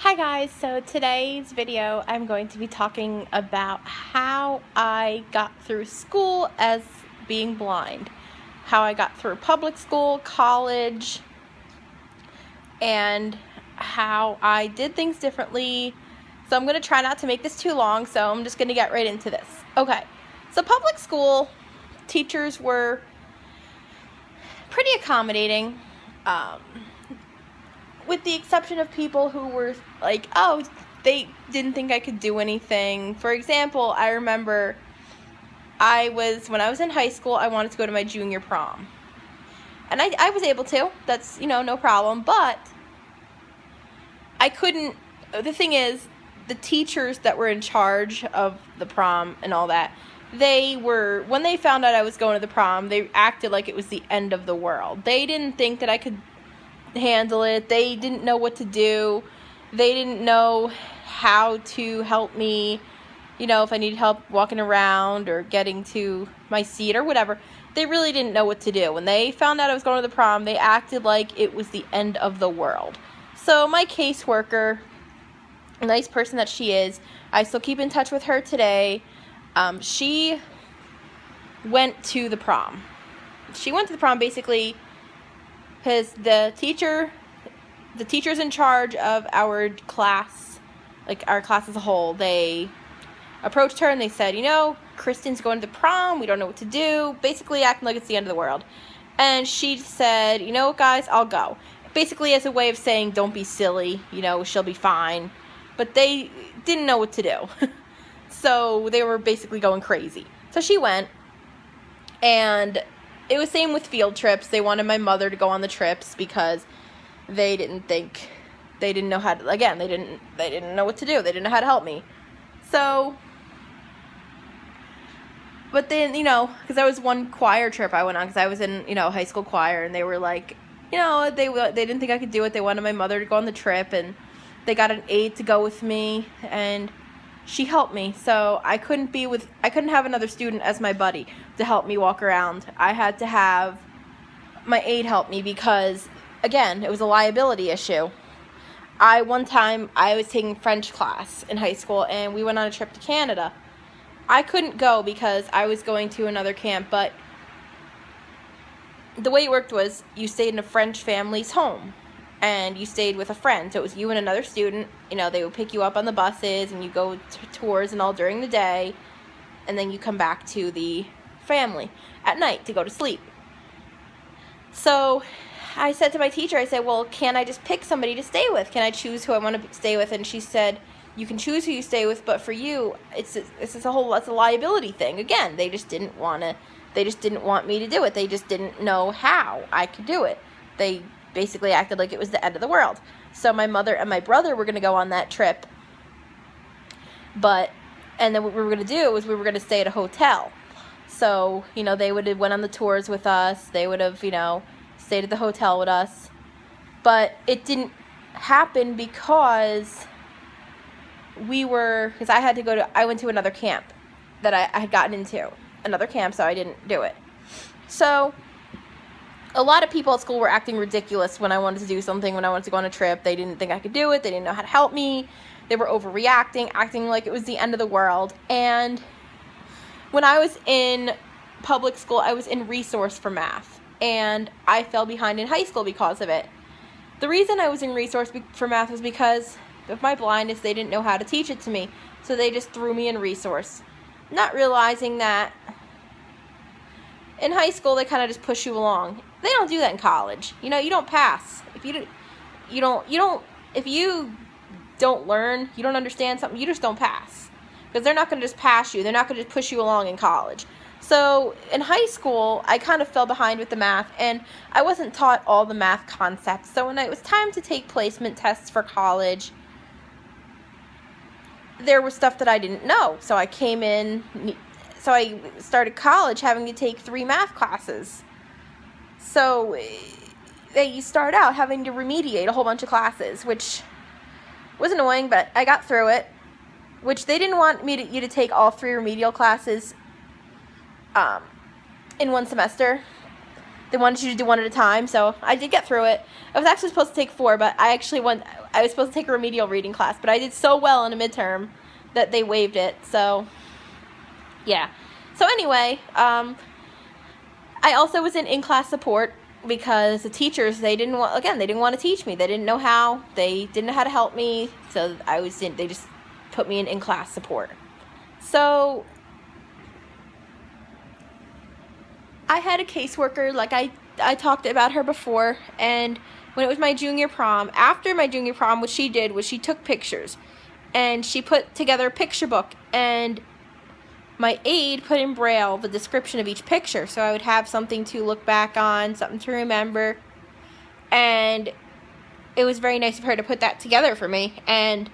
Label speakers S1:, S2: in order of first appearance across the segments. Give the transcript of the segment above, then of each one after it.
S1: Hi guys, so today's video I'm going to be talking about how I got through school as being blind. How I got through public school, college, and how I did things differently. So I'm going to try not to make this too long, so I'm just going to get right into this. Okay, so public school teachers were pretty accommodating. With the exception of people who were like, oh, they didn't think I could do anything. For example, I remember when I was in high school, I wanted to go to my junior prom. And I was able to. That's, no problem. But I couldn't. The thing is, the teachers that were in charge of the prom and all that, when they found out I was going to the prom, they acted like it was the end of the world. They didn't think that I could handle it. They didn't know what to do. They didn't know how to help me, if I needed help walking around or getting to my seat or whatever. They really didn't know what to do. When they found out I was going to the prom, they acted like it was the end of the world. So my caseworker, a nice person that she is, I still keep in touch with her today. She went to the prom. She went to the prom basically because the teachers in charge of our class, like our class as a whole, they approached her and they said, Kristen's going to the prom, we don't know what to do, basically acting like it's the end of the world. And she said, guys, I'll go. Basically as a way of saying, don't be silly, she'll be fine. But they didn't know what to do. So they were basically going crazy. So she went, and it was same with field trips. They wanted my mother to go on the trips because they didn't know how to, again, they didn't know what to do. They didn't know how to help me. So, but then, because I was one choir trip I went on, because I was in, high school choir, and they were like, they didn't think I could do it. They wanted my mother to go on the trip, and they got an aide to go with me, and she helped me. So I couldn't have another student as my buddy to help me walk around. I had to have my aide help me because, again, it was a liability issue. One time I was taking French class in high school, and we went on a trip to Canada. I couldn't go because I was going to another camp, but the way it worked was you stayed in a French family's home, and you stayed with a friend. So it was you and another student. They would pick you up on the buses, and you go to tours and all during the day, and then you come back to the family at night to go to sleep. So I said to my teacher, I said, well, can I just pick somebody to stay with? Can I choose who I want to stay with? And she said, you can choose who you stay with, but for you, it's a liability thing. Again, they just didn't want me to do it. They just didn't know how I could do it. They basically acted like it was the end of the world. So my mother and my brother were going to go on that trip. And then what we were going to do was we were going to stay at a hotel. So, they would have went on the tours with us. They would have, stayed at the hotel with us. But it didn't happen because I went to another camp that I had gotten into. Another camp, so I didn't do it. So a lot of people at school were acting ridiculous when I wanted to do something, when I wanted to go on a trip. They didn't think I could do it. They didn't know how to help me. They were overreacting, acting like it was the end of the world. And when I was in public school, I was in resource for math. And I fell behind in high school because of it. The reason I was in resource for math was because of my blindness. They didn't know how to teach it to me. So they just threw me in resource. Not realizing that in high school, they kind of just push you along. They don't do that in college. You don't pass. If you don't learn, you don't understand something, you just don't pass. Because they're not going to just pass you. They're not going to just push you along in college. So in high school, I kind of fell behind with the math, and I wasn't taught all the math concepts. So when it was time to take placement tests for college, there was stuff that I didn't know. So I started college having to take 3 math classes. So you start out having to remediate a whole bunch of classes, which was annoying, but I got through it. Which they didn't want you to take all 3 remedial classes in one semester. they wanted you to do one at a time, so I did get through it. I was actually supposed to take 4, but I was supposed to take a remedial reading class, but I did so well in a midterm that they waived it, so yeah. So anyway, I also was in in-class support because the teachers, they didn't want to teach me. They didn't know how. They didn't know how to help me, so they just put me in in-class support. So I had a caseworker, like I talked about her before, and when it was my junior prom, after my junior prom, what she did was she took pictures, and she put together a picture book, and my aide put in Braille the description of each picture, so I would have something to look back on, something to remember, and it was very nice of her to put that together for me. And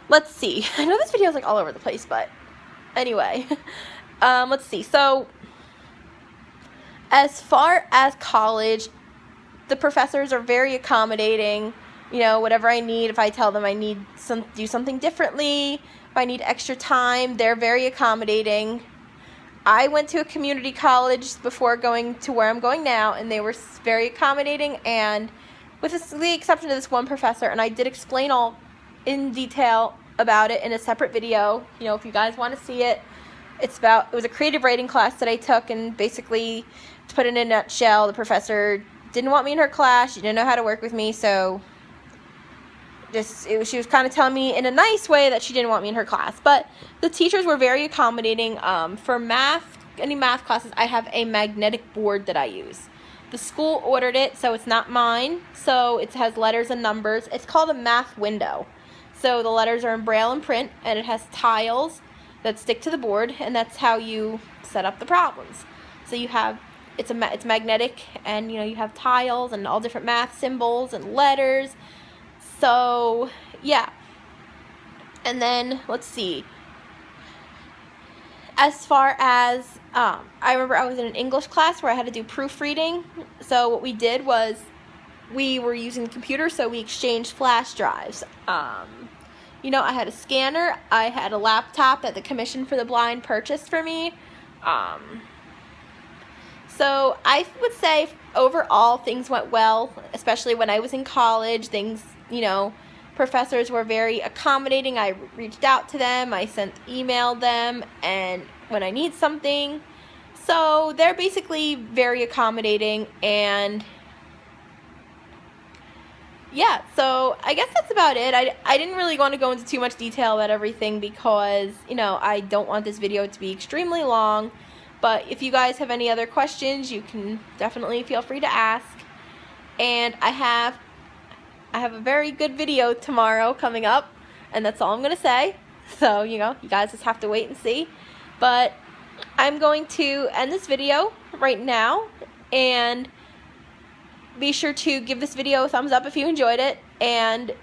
S1: let's see, I know this video is like all over the place, but anyway, let's see. So as far as college, the professors are very accommodating. You know, whatever I need, if I tell them I need do something differently, if I need extra time, they're very accommodating. I went to a community college before going to where I'm going now, and they were very accommodating, and with the exception of this one professor, and I did explain all in detail about it in a separate video. You know, if you guys want to see it, it was a creative writing class that I took, and basically, to put it in a nutshell, the professor didn't want me in her class. She didn't know how to work with me, so she was kind of telling me in a nice way that she didn't want me in her class. But the teachers were very accommodating. For any math classes, I have a magnetic board that I use. The school ordered it, so it's not mine. So it has letters and numbers. It's called a math window. So the letters are in Braille and print, and it has tiles that stick to the board, and that's how you set up the problems. So you have it's magnetic, and you have tiles and all different math symbols and letters. So yeah. And then let's see. As far as I remember, I was in an English class where I had to do proofreading. So what we did was we were using the computer, so we exchanged flash drives. I had a scanner. I had a laptop that the Commission for the Blind purchased for me. So I would say overall things went well, especially when I was in college. Professors were very accommodating. I reached out to them. I emailed them, and when I need something. So they're basically very accommodating, and yeah, so I guess that's about it. I didn't really want to go into too much detail about everything because, I don't want this video to be extremely long. But if you guys have any other questions, you can definitely feel free to ask. And I have a very good video tomorrow coming up, and that's all I'm going to say. So, you guys just have to wait and see. But I'm going to end this video right now, and be sure to give this video a thumbs up if you enjoyed it, and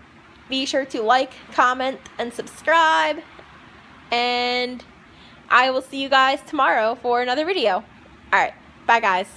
S1: be sure to like, comment, and subscribe, and I will see you guys tomorrow for another video. Alright, bye guys.